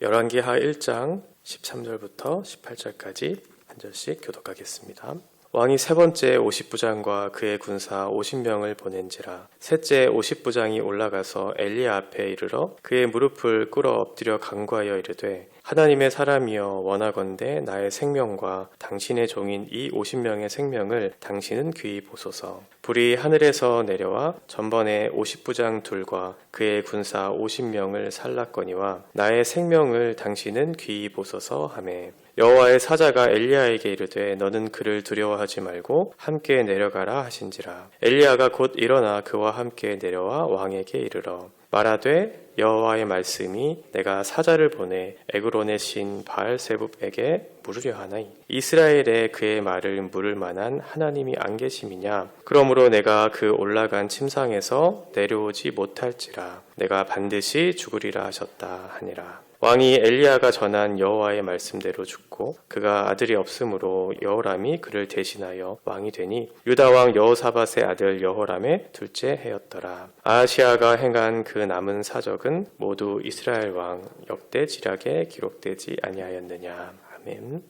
열왕기하 1장 13절부터 18절까지 한 절씩 교독하겠습니다. 왕이 세 번째 50부장과 그의 군사 50명을 보낸지라. 셋째 50부장이 올라가서 엘리야 앞에 이르러 그의 무릎을 꿇어 엎드려 간구하여 이르되 하나님의 사람이여 원하건대 나의 생명과 당신의 종인 이 50명의 생명을 당신은 귀히 보소서. 불이 하늘에서 내려와 전번에 50부장 둘과 그의 군사 50명을 살랐거니와 나의 생명을 당신은 귀히 보소서 하매 여호와의 사자가 엘리야에게 이르되 너는 그를 두려워하지 말고 함께 내려가라 하신지라. 엘리야가 곧 일어나 그와 함께 내려와 왕에게 이르러 말하되 여호와의 말씀이 내가 사자를 보내 에그론의 신 바알세붑에게 물으려 하나이 이스라엘에 그의 말을 물을 만한 하나님이 안 계심이냐. 그러므로 내가 그 올라간 침상에서 내려오지 못할지라 내가 반드시 죽으리라 하셨다 하니라. 왕이 엘리야가 전한 여호와의 말씀대로 죽고 그가 아들이 없으므로 여호람이 그를 대신하여 왕이 되니 유다 왕 여호사밧의 아들 여호람의 둘째 해였더라. 아하시아가 행한 그 남은 사적은 모두 이스라엘 왕 역대 지략에 기록되지 아니하였느냐. 아멘.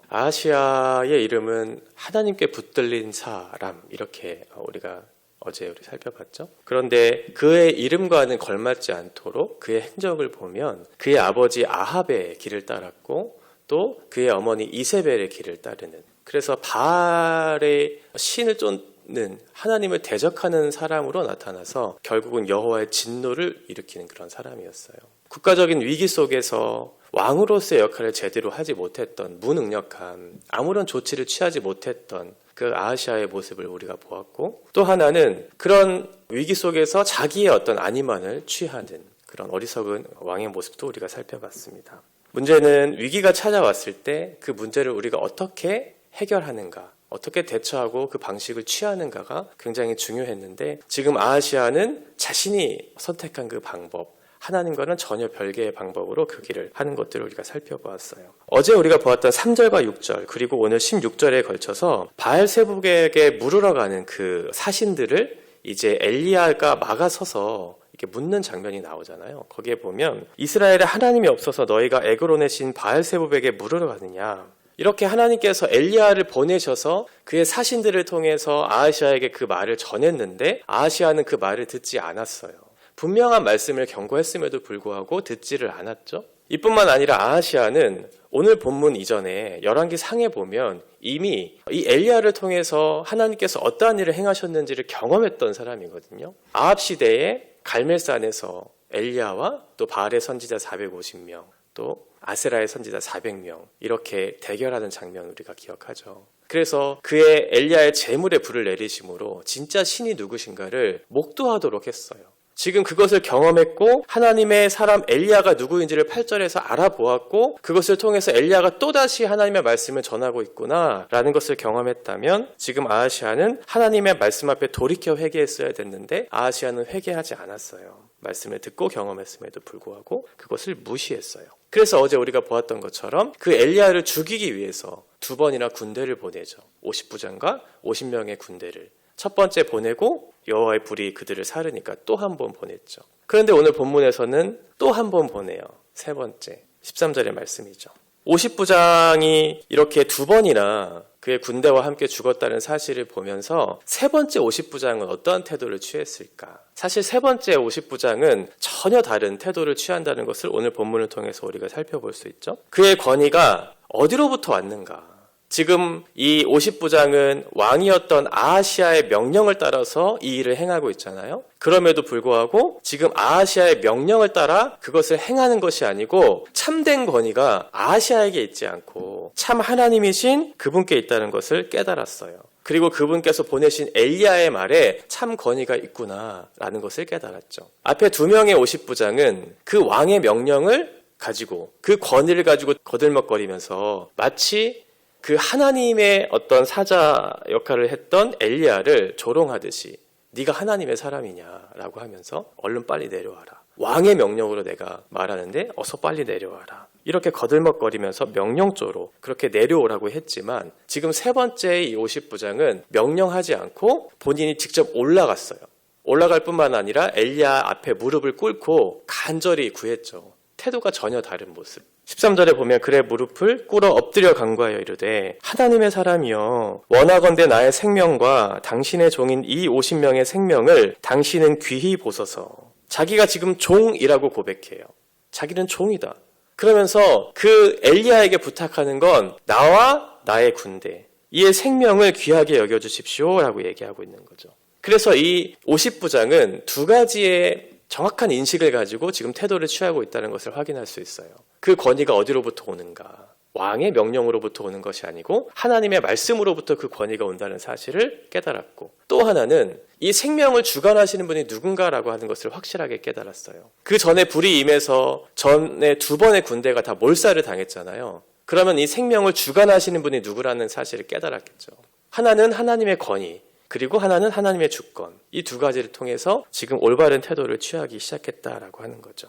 아하시아의 이름은 하나님께 붙들린 사람, 이렇게 우리가 어제 우리 살펴봤죠. 그런데 그의 이름과는 걸맞지 않도록 그의 행적을 보면 그의 아버지 아합의 길을 따랐고 또 그의 어머니 이세벨의 길을 따르는, 그래서 바알의 신을 쫓는 하나님을 대적하는 사람으로 나타나서 결국은 여호와의 진노를 일으키는 그런 사람이었어요. 국가적인 위기 속에서 왕으로서의 역할을 제대로 하지 못했던 무능력한, 아무런 조치를 취하지 못했던 그 아하시아의 모습을 우리가 보았고, 또 하나는 그런 위기 속에서 자기의 어떤 안위만을 취하는 그런 어리석은 왕의 모습도 우리가 살펴봤습니다. 문제는 위기가 찾아왔을 때 그 문제를 우리가 어떻게 해결하는가, 어떻게 대처하고 그 방식을 취하는가가 굉장히 중요했는데, 지금 아하시아는 자신이 선택한 그 방법, 하나님과는 전혀 별개의 방법으로 그 길을 하는 것들을 우리가 살펴보았어요. 어제 우리가 보았던 3절과 6절 그리고 오늘 16절에 걸쳐서 바알세붑에게 물으러 가는 그 사신들을 이제 엘리야가 막아서서 이렇게 묻는 장면이 나오잖아요. 거기에 보면 이스라엘에 하나님이 없어서 너희가 에그론의 신 바알세붑에게 물으러 가느냐, 이렇게 하나님께서 엘리야를 보내셔서 그의 사신들을 통해서 아하시아에게 그 말을 전했는데 아하시아는 그 말을 듣지 않았어요. 분명한 말씀을 경고했음에도 불구하고 듣지를 않았죠. 이뿐만 아니라 아하시아는 오늘 본문 이전에 열왕기 상에 보면 이미 이 엘리야를 통해서 하나님께서 어떠한 일을 행하셨는지를 경험했던 사람이거든요. 아합 시대에 갈멜산에서 엘리야와 또 바알의 선지자 450명, 또 아세라의 선지자 400명 이렇게 대결하는 장면 우리가 기억하죠. 그래서 그의 엘리야의 제물에 불을 내리심으로 진짜 신이 누구신가를 목도하도록 했어요. 지금 그것을 경험했고 하나님의 사람 엘리야가 누구인지를 8절에서 알아보았고 그것을 통해서 엘리야가 또다시 하나님의 말씀을 전하고 있구나라는 것을 경험했다면 지금 아하시아는 하나님의 말씀 앞에 돌이켜 회개했어야 됐는데 아하시아는 회개하지 않았어요. 말씀을 듣고 경험했음에도 불구하고 그것을 무시했어요. 그래서 어제 우리가 보았던 것처럼 그 엘리야를 죽이기 위해서 두 번이나 군대를 보내죠. 50부장과 50명의 군대를. 첫 번째 보내고 여호와의 불이 그들을 사르니까 또 한 번 보냈죠. 그런데 오늘 본문에서는 또 한 번 보내요. 세 번째 13절의 말씀이죠. 50부장이 이렇게 두 번이나 그의 군대와 함께 죽었다는 사실을 보면서 세 번째 50부장은 어떠한 태도를 취했을까? 사실 세 번째 50부장은 전혀 다른 태도를 취한다는 것을 오늘 본문을 통해서 우리가 살펴볼 수 있죠. 그의 권위가 어디로부터 왔는가? 지금 이 50부장은 왕이었던 아하시아의 명령을 따라서 이 일을 행하고 있잖아요. 그럼에도 불구하고 지금 아하시아의 명령을 따라 그것을 행하는 것이 아니고 참된 권위가 아하시아에게 있지 않고 참 하나님이신 그분께 있다는 것을 깨달았어요. 그리고 그분께서 보내신 엘리야의 말에 참 권위가 있구나라는 것을 깨달았죠. 앞에 두 명의 50부장은 그 왕의 명령을 가지고 그 권위를 가지고 거들먹거리면서 마치 그 하나님의 어떤 사자 역할을 했던 엘리야를 조롱하듯이 네가 하나님의 사람이냐라고 하면서 얼른 빨리 내려와라. 왕의 명령으로 내가 말하는데 어서 빨리 내려와라. 이렇게 거들먹거리면서 명령조로 그렇게 내려오라고 했지만 지금 세 번째 이 50부장은 명령하지 않고 본인이 직접 올라갔어요. 올라갈 뿐만 아니라 엘리야 앞에 무릎을 꿇고 간절히 구했죠. 태도가 전혀 다른 모습. 13절에 보면 그래 무릎을 꿇어 엎드려 간구하여 이르되 하나님의 사람이여 원하건대 나의 생명과 당신의 종인 이 50명의 생명을 당신은 귀히 보소서. 자기가 지금 종이라고 고백해요. 자기는 종이다. 그러면서 그 엘리야에게 부탁하는 건 나와 나의 군대, 이의 생명을 귀하게 여겨주십시오 라고 얘기하고 있는 거죠. 그래서 이 50부장은 두 가지의 정확한 인식을 가지고 지금 태도를 취하고 있다는 것을 확인할 수 있어요. 그 권위가 어디로부터 오는가? 왕의 명령으로부터 오는 것이 아니고 하나님의 말씀으로부터 그 권위가 온다는 사실을 깨달았고, 또 하나는 이 생명을 주관하시는 분이 누군가라고 하는 것을 확실하게 깨달았어요. 그 전에 불이 임해서 전에 두 번의 군대가 다 몰살을 당했잖아요. 그러면 이 생명을 주관하시는 분이 누구라는 사실을 깨달았겠죠. 하나는 하나님의 권위, 그리고 하나는 하나님의 주권, 이 두 가지를 통해서 지금 올바른 태도를 취하기 시작했다라고 하는 거죠.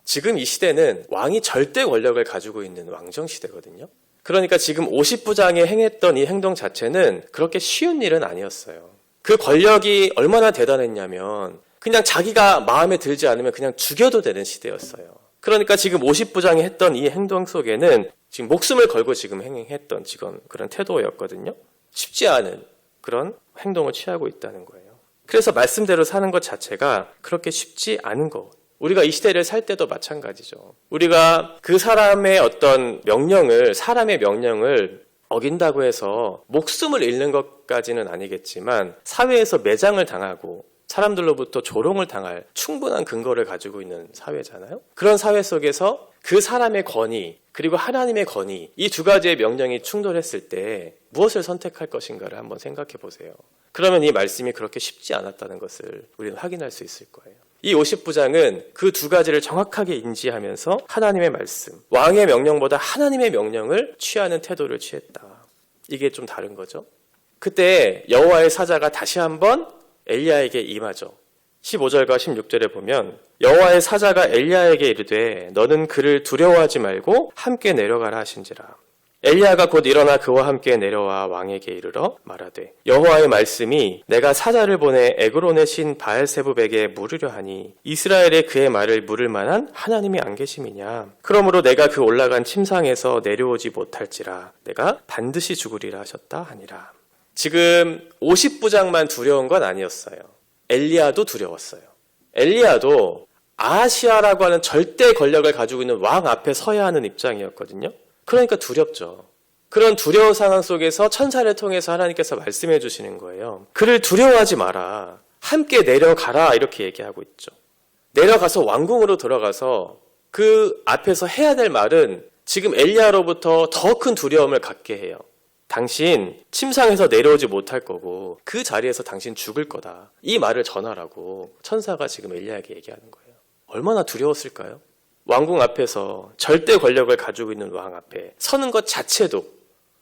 지금 이 시대는 왕이 절대 권력을 가지고 있는 왕정 시대거든요. 그러니까 지금 50부장이 행했던 이 행동 자체는 그렇게 쉬운 일은 아니었어요. 그 권력이 얼마나 대단했냐면 그냥 자기가 마음에 들지 않으면 그냥 죽여도 되는 시대였어요. 그러니까 지금 50부장이 했던 이 행동 속에는 지금 목숨을 걸고 지금 행했던 그런 태도였거든요. 쉽지 않은 그런 행동을 취하고 있다는 거예요. 그래서 말씀대로 사는 것 자체가 그렇게 쉽지 않은 것. 우리가 이 시대를 살 때도 마찬가지죠. 우리가 그 사람의 어떤 명령을, 사람의 명령을 어긴다고 해서 목숨을 잃는 것까지는 아니겠지만 사회에서 매장을 당하고 사람들로부터 조롱을 당할 충분한 근거를 가지고 있는 사회잖아요. 그런 사회 속에서 그 사람의 권위 그리고 하나님의 권위, 이 두 가지의 명령이 충돌했을 때 무엇을 선택할 것인가를 한번 생각해 보세요. 그러면 이 말씀이 그렇게 쉽지 않았다는 것을 우리는 확인할 수 있을 거예요. 이 50부장은 그 두 가지를 정확하게 인지하면서 하나님의 말씀, 왕의 명령보다 하나님의 명령을 취하는 태도를 취했다. 이게 좀 다른 거죠. 그때 여호와의 사자가 다시 한번 엘리야에게 임하죠. 15절과 16절에 보면 여호와의 사자가 엘리야에게 이르되 너는 그를 두려워하지 말고 함께 내려가라 하신지라. 엘리야가 곧 일어나 그와 함께 내려와 왕에게 이르러 말하되 여호와의 말씀이 내가 사자를 보내 에그론의 신 바알세붑에게 물으려 하니 이스라엘에 그의 말을 물을 만한 하나님이 안 계심이냐. 그러므로 내가 그 올라간 침상에서 내려오지 못할지라 내가 반드시 죽으리라 하셨다 하니라. 지금 50부장만 두려운 건 아니었어요. 엘리야도 두려웠어요. 엘리야도 아하시아라고 하는 절대 권력을 가지고 있는 왕 앞에 서야 하는 입장이었거든요. 그러니까 두렵죠. 그런 두려운 상황 속에서 천사를 통해서 하나님께서 말씀해 주시는 거예요. 그를 두려워하지 마라. 함께 내려가라 이렇게 얘기하고 있죠. 내려가서 왕궁으로 들어가서 그 앞에서 해야 될 말은 지금 엘리야로부터 더 큰 두려움을 갖게 해요. 당신 침상에서 내려오지 못할 거고 그 자리에서 당신 죽을 거다. 이 말을 전하라고 천사가 지금 엘리야에게 얘기하는 거예요. 얼마나 두려웠을까요? 왕궁 앞에서 절대 권력을 가지고 있는 왕 앞에 서는 것 자체도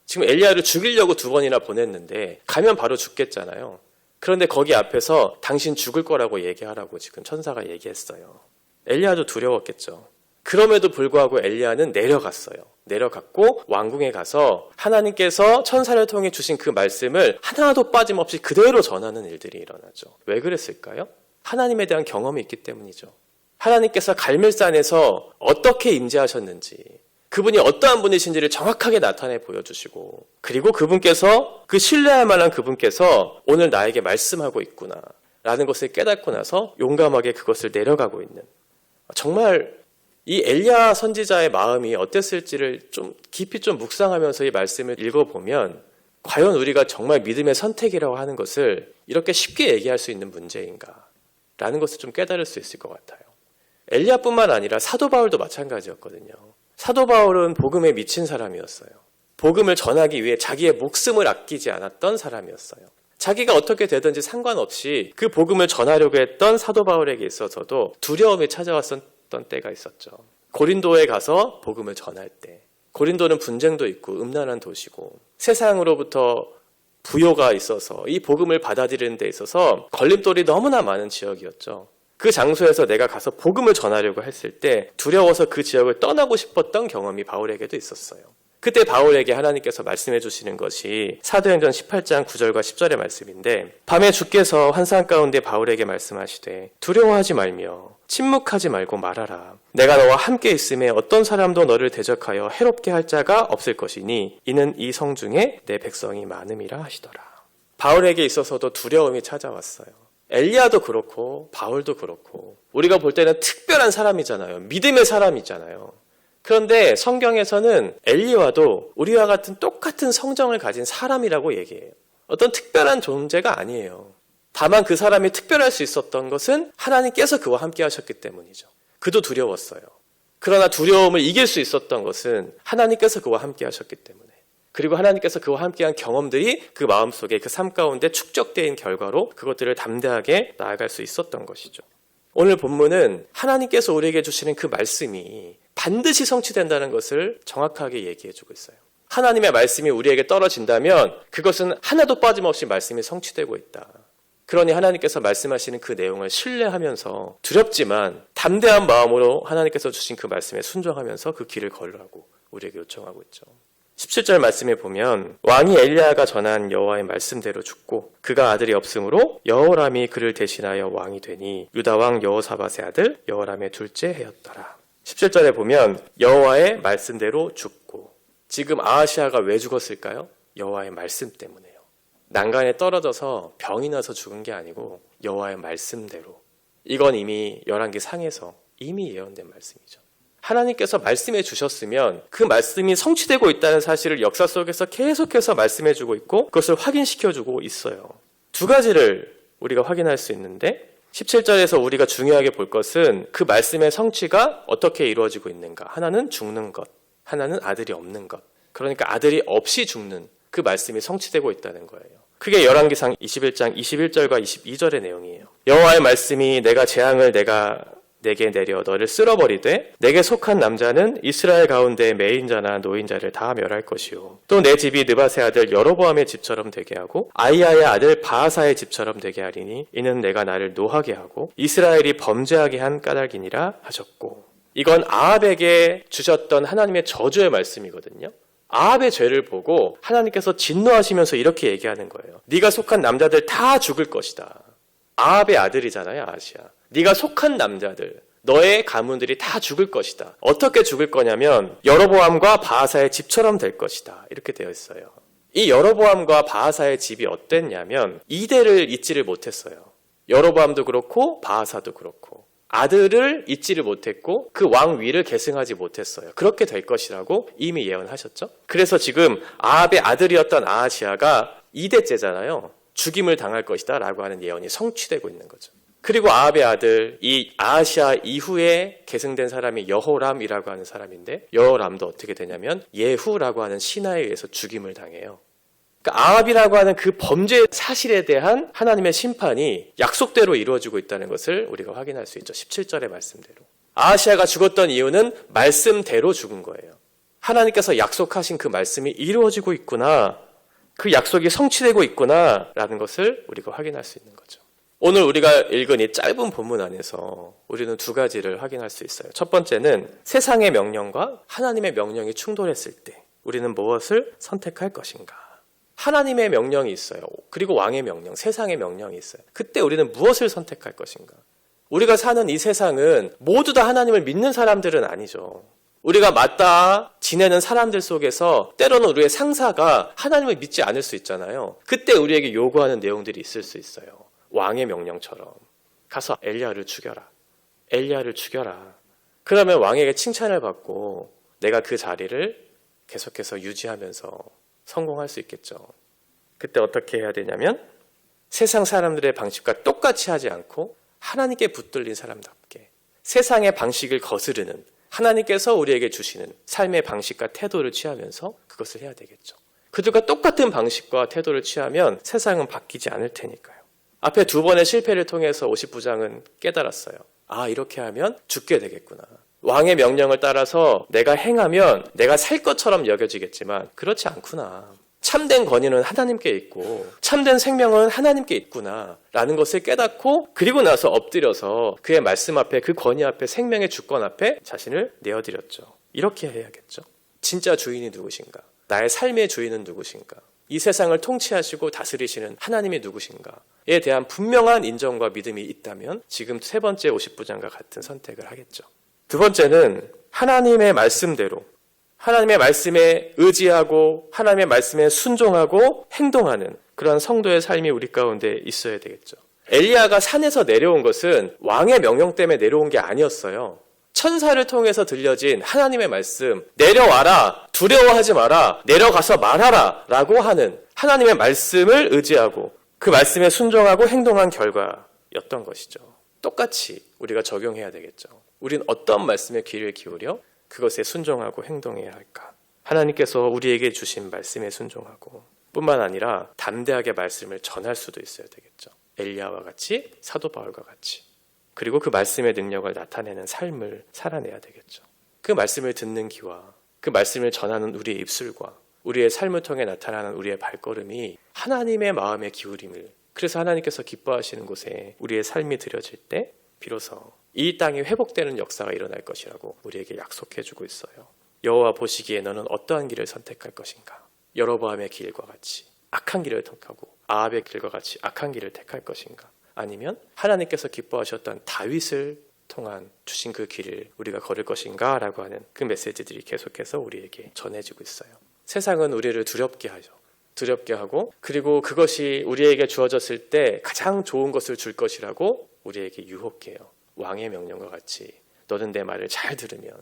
지금 엘리야를 죽이려고 두 번이나 보냈는데 가면 바로 죽겠잖아요. 그런데 거기 앞에서 당신 죽을 거라고 얘기하라고 지금 천사가 얘기했어요. 엘리야도 두려웠겠죠. 그럼에도 불구하고 엘리야는 내려갔어요. 내려갔고 왕궁에 가서 하나님께서 천사를 통해 주신 그 말씀을 하나도 빠짐없이 그대로 전하는 일들이 일어나죠. 왜 그랬을까요? 하나님에 대한 경험이 있기 때문이죠. 하나님께서 갈멜산에서 어떻게 임재하셨는지, 그분이 어떠한 분이신지를 정확하게 나타내 보여주시고, 그리고 그분께서, 그 신뢰할 만한 그분께서 오늘 나에게 말씀하고 있구나 라는 것을 깨닫고 나서 용감하게 그것을 내려가고 있는, 정말 이 엘리야 선지자의 마음이 어땠을지를 좀 깊이 좀 묵상하면서 이 말씀을 읽어보면 과연 우리가 정말 믿음의 선택이라고 하는 것을 이렇게 쉽게 얘기할 수 있는 문제인가 라는 것을 좀 깨달을 수 있을 것 같아요. 엘리야뿐만 아니라 사도 바울도 마찬가지였거든요. 사도 바울은 복음에 미친 사람이었어요. 복음을 전하기 위해 자기의 목숨을 아끼지 않았던 사람이었어요. 자기가 어떻게 되든지 상관없이 그 복음을 전하려고 했던 사도 바울에게 있어서도 두려움이 찾아왔던 때가 있었죠. 고린도에 가서 복음을 전할 때, 고린도는 분쟁도 있고 음란한 도시고 세상으로부터 부요가 있어서 이 복음을 받아들이는 데 있어서 걸림돌이 너무나 많은 지역이었죠. 그 장소에서 내가 가서 복음을 전하려고 했을 때 두려워서 그 지역을 떠나고 싶었던 경험이 바울에게도 있었어요. 그때 바울에게 하나님께서 말씀해 주시는 것이 사도행전 18장 9절과 10절의 말씀인데, 밤에 주께서 환상 가운데 바울에게 말씀하시되 두려워하지 말며 침묵하지 말고 말하라. 내가 너와 함께 있음에 어떤 사람도 너를 대적하여 해롭게 할 자가 없을 것이니 이는 이 성 중에 내 백성이 많음이라 하시더라. 바울에게 있어서도 두려움이 찾아왔어요. 엘리야도 그렇고 바울도 그렇고 우리가 볼 때는 특별한 사람이잖아요. 믿음의 사람이잖아요. 그런데 성경에서는 엘리야도 우리와 같은 똑같은 성정을 가진 사람이라고 얘기해요. 어떤 특별한 존재가 아니에요. 다만 그 사람이 특별할 수 있었던 것은 하나님께서 그와 함께 하셨기 때문이죠. 그도 두려웠어요. 그러나 두려움을 이길 수 있었던 것은 하나님께서 그와 함께 하셨기 때문에, 그리고 하나님께서 그와 함께한 경험들이 그 마음속에 그 삶 가운데 축적된 결과로 그것들을 담대하게 나아갈 수 있었던 것이죠. 오늘 본문은 하나님께서 우리에게 주시는 그 말씀이 반드시 성취된다는 것을 정확하게 얘기해주고 있어요. 하나님의 말씀이 우리에게 떨어진다면 그것은 하나도 빠짐없이 말씀이 성취되고 있다. 그러니 하나님께서 말씀하시는 그 내용을 신뢰하면서 두렵지만 담대한 마음으로 하나님께서 주신 그 말씀에 순종하면서 그 길을 걸으라고 우리에게 요청하고 있죠. 17절 말씀에 보면 왕이 엘리야가 전한 여호와의 말씀대로 죽고 그가 아들이 없으므로 여호람이 그를 대신하여 왕이 되니 유다 왕 여호사밧의 아들 여호람의 둘째 해였더라. 17절에 보면 여호와의 말씀대로 죽고, 지금 아하시아가 왜 죽었을까요? 여호와의 말씀 때문에요. 난간에 떨어져서 병이 나서 죽은 게 아니고 여호와의 말씀대로. 이건 이미 열왕기 상에서 이미 예언된 말씀이죠. 하나님께서 말씀해 주셨으면 그 말씀이 성취되고 있다는 사실을 역사 속에서 계속해서 말씀해 주고 있고 그것을 확인시켜 주고 있어요. 두 가지를 우리가 확인할 수 있는데 17절에서 우리가 중요하게 볼 것은 그 말씀의 성취가 어떻게 이루어지고 있는가. 하나는 죽는 것, 하나는 아들이 없는 것. 그러니까 아들이 없이 죽는 그 말씀이 성취되고 있다는 거예요. 그게 열왕기상 21장 21절과 22절의 내용이에요. 여호와의 말씀이 내가 재앙을 내게 내려 너를 쓸어버리되 내게 속한 남자는 이스라엘 가운데 매인자나 노인자를 다 멸할 것이요 또 내 집이 느밧의 아들 여로보암의 집처럼 되게 하고 아이야의 아들 바하사의 집처럼 되게 하리니 이는 내가 나를 노하게 하고 이스라엘이 범죄하게 한 까닭이니라 하셨고, 이건 아합에게 주셨던 하나님의 저주의 말씀이거든요. 아합의 죄를 보고 하나님께서 진노하시면서 이렇게 얘기하는 거예요. 네가 속한 남자들 다 죽을 것이다. 아합의 아들이잖아요, 아하시아. 네가 속한 남자들, 너의 가문들이 다 죽을 것이다. 어떻게 죽을 거냐면 여로보암과 바하사의 집처럼 될 것이다. 이렇게 되어 있어요. 이 여로보암과 바하사의 집이 어땠냐면 이대를 잊지를 못했어요. 여로보암도 그렇고 바하사도 그렇고 아들을 잊지를 못했고 그 왕 위를 계승하지 못했어요. 그렇게 될 것이라고 이미 예언하셨죠. 그래서 지금 아합의 아들이었던 아하시아가 2대째잖아요. 죽임을 당할 것이다 라고 하는 예언이 성취되고 있는 거죠. 그리고 아합의 아들, 이 아하시아 이후에 계승된 사람이 여호람이라고 하는 사람인데 여호람도 어떻게 되냐면 예후라고 하는 신하에 의해서 죽임을 당해요. 그러니까 아합이라고 하는 그 범죄 사실에 대한 하나님의 심판이 약속대로 이루어지고 있다는 것을 우리가 확인할 수 있죠. 17절의 말씀대로. 아하시아가 죽었던 이유는 말씀대로 죽은 거예요. 하나님께서 약속하신 그 말씀이 이루어지고 있구나, 그 약속이 성취되고 있구나 라는 것을 우리가 확인할 수 있는 거죠. 오늘 우리가 읽은 이 짧은 본문 안에서 우리는 두 가지를 확인할 수 있어요. 첫 번째는 세상의 명령과 하나님의 명령이 충돌했을 때 우리는 무엇을 선택할 것인가. 하나님의 명령이 있어요. 그리고 왕의 명령, 세상의 명령이 있어요. 그때 우리는 무엇을 선택할 것인가. 우리가 사는 이 세상은 모두 다 하나님을 믿는 사람들은 아니죠. 우리가 맞닿아 지내는 사람들 속에서 때로는 우리의 상사가 하나님을 믿지 않을 수 있잖아요. 그때 우리에게 요구하는 내용들이 있을 수 있어요. 왕의 명령처럼 가서 엘리야를 죽여라. 엘리야를 죽여라. 그러면 왕에게 칭찬을 받고 내가 그 자리를 계속해서 유지하면서 성공할 수 있겠죠. 그때 어떻게 해야 되냐면 세상 사람들의 방식과 똑같이 하지 않고 하나님께 붙들린 사람답게 세상의 방식을 거스르는 하나님께서 우리에게 주시는 삶의 방식과 태도를 취하면서 그것을 해야 되겠죠. 그들과 똑같은 방식과 태도를 취하면 세상은 바뀌지 않을 테니까요. 앞에 두 번의 실패를 통해서 50부장은 깨달았어요. 아, 이렇게 하면 죽게 되겠구나. 왕의 명령을 따라서 내가 행하면 내가 살 것처럼 여겨지겠지만 그렇지 않구나. 참된 권위는 하나님께 있고 참된 생명은 하나님께 있구나 라는 것을 깨닫고 그리고 나서 엎드려서 그의 말씀 앞에, 그 권위 앞에, 생명의 주권 앞에 자신을 내어드렸죠. 이렇게 해야겠죠. 진짜 주인이 누구신가? 나의 삶의 주인은 누구신가? 이 세상을 통치하시고 다스리시는 하나님이 누구신가에 대한 분명한 인정과 믿음이 있다면 지금 세 번째 50부장과 같은 선택을 하겠죠. 두 번째는 하나님의 말씀대로 하나님의 말씀에 의지하고 하나님의 말씀에 순종하고 행동하는 그런 성도의 삶이 우리 가운데 있어야 되겠죠. 엘리야가 산에서 내려온 것은 왕의 명령 때문에 내려온 게 아니었어요. 천사를 통해서 들려진 하나님의 말씀, 내려와라, 두려워하지 마라, 내려가서 말하라 라고 하는 하나님의 말씀을 의지하고 그 말씀에 순종하고 행동한 결과였던 것이죠. 똑같이 우리가 적용해야 되겠죠. 우린 어떤 말씀에 귀를 기울여 그것에 순종하고 행동해야 할까? 하나님께서 우리에게 주신 말씀에 순종하고 뿐만 아니라 담대하게 말씀을 전할 수도 있어야 되겠죠. 엘리야와 같이, 사도 바울과 같이. 그리고 그 말씀의 능력을 나타내는 삶을 살아내야 되겠죠. 그 말씀을 듣는 귀와 그 말씀을 전하는 우리의 입술과 우리의 삶을 통해 나타나는 우리의 발걸음이 하나님의 마음에 기울임을, 그래서 하나님께서 기뻐하시는 곳에 우리의 삶이 드려질 때 비로소 이 땅이 회복되는 역사가 일어날 것이라고 우리에게 약속해주고 있어요. 여호와 보시기에 너는 어떠한 길을 선택할 것인가? 여로보암의 길과 같이 악한 길을 택하고 아합의 길과 같이 악한 길을 택할 것인가? 아니면 하나님께서 기뻐하셨던 다윗을 통한 주신 그 길을 우리가 걸을 것인가? 라고 하는 그 메시지들이 계속해서 우리에게 전해지고 있어요. 세상은 우리를 두렵게 하죠. 두렵게 하고 그리고 그것이 우리에게 주어졌을 때 가장 좋은 것을 줄 것이라고 우리에게 유혹해요. 왕의 명령과 같이 너는 내 말을 잘 들으면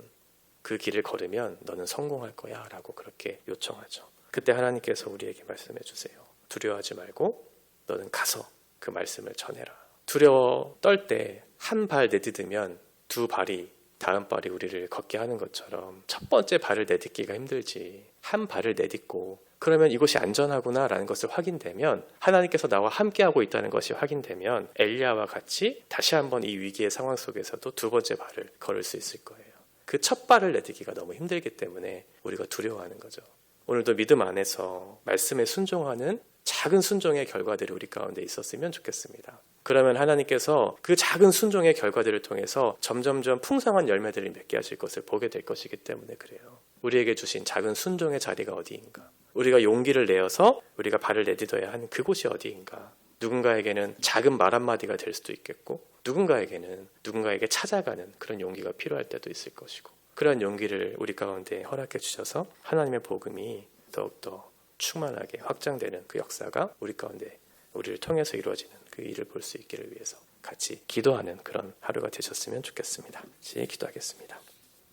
그 길을 걸으면 너는 성공할 거야 라고 그렇게 요청하죠. 그때 하나님께서 우리에게 말씀해 주세요. 두려워하지 말고 너는 가서 그 말씀을 전해라. 두려워 떨 때 한 발 내딛으면 두 발이 다음 발이 우리를 걷게 하는 것처럼 첫 번째 발을 내딛기가 힘들지 한 발을 내딛고 그러면 이곳이 안전하구나 라는 것을 확인되면 하나님께서 나와 함께하고 있다는 것이 확인되면 엘리야와 같이 다시 한번 이 위기의 상황 속에서도 두 번째 발을 걸을 수 있을 거예요. 그 첫 발을 내딛기가 너무 힘들기 때문에 우리가 두려워하는 거죠. 오늘도 믿음 안에서 말씀에 순종하는 작은 순종의 결과들이 우리 가운데 있었으면 좋겠습니다. 그러면 하나님께서 그 작은 순종의 결과들을 통해서 점점점 풍성한 열매들을 맺게 하실 것을 보게 될 것이기 때문에 그래요. 우리에게 주신 작은 순종의 자리가 어디인가? 우리가 용기를 내어서 우리가 발을 내딛어야 하는 그곳이 어디인가? 누군가에게는 작은 말 한마디가 될 수도 있겠고 누군가에게는 누군가에게 찾아가는 그런 용기가 필요할 때도 있을 것이고 그런 용기를 우리 가운데 허락해 주셔서 하나님의 복음이 더욱더 충만하게 확장되는 그 역사가 우리 가운데 우리를 통해서 이루어지는 그 일을 볼 수 있기를 위해서 같이 기도하는 그런 하루가 되셨으면 좋겠습니다. 같이 기도하겠습니다.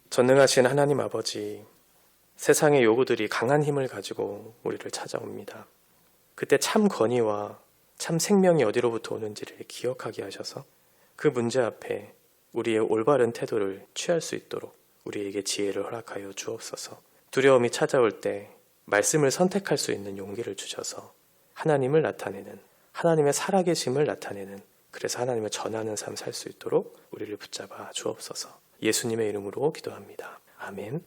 전능하신 하나님 아버지, 세상의 요구들이 강한 힘을 가지고 우리를 찾아옵니다. 그때 참 권위와 참 생명이 어디로부터 오는지를 기억하게 하셔서 그 문제 앞에 우리의 올바른 태도를 취할 수 있도록 우리에게 지혜를 허락하여 주옵소서. 두려움이 찾아올 때 말씀을 선택할 수 있는 용기를 주셔서 하나님을 나타내는, 하나님의 살아계심을 나타내는, 그래서 하나님을 전하는 삶 살 수 있도록 우리를 붙잡아 주옵소서. 예수님의 이름으로 기도합니다. 아멘.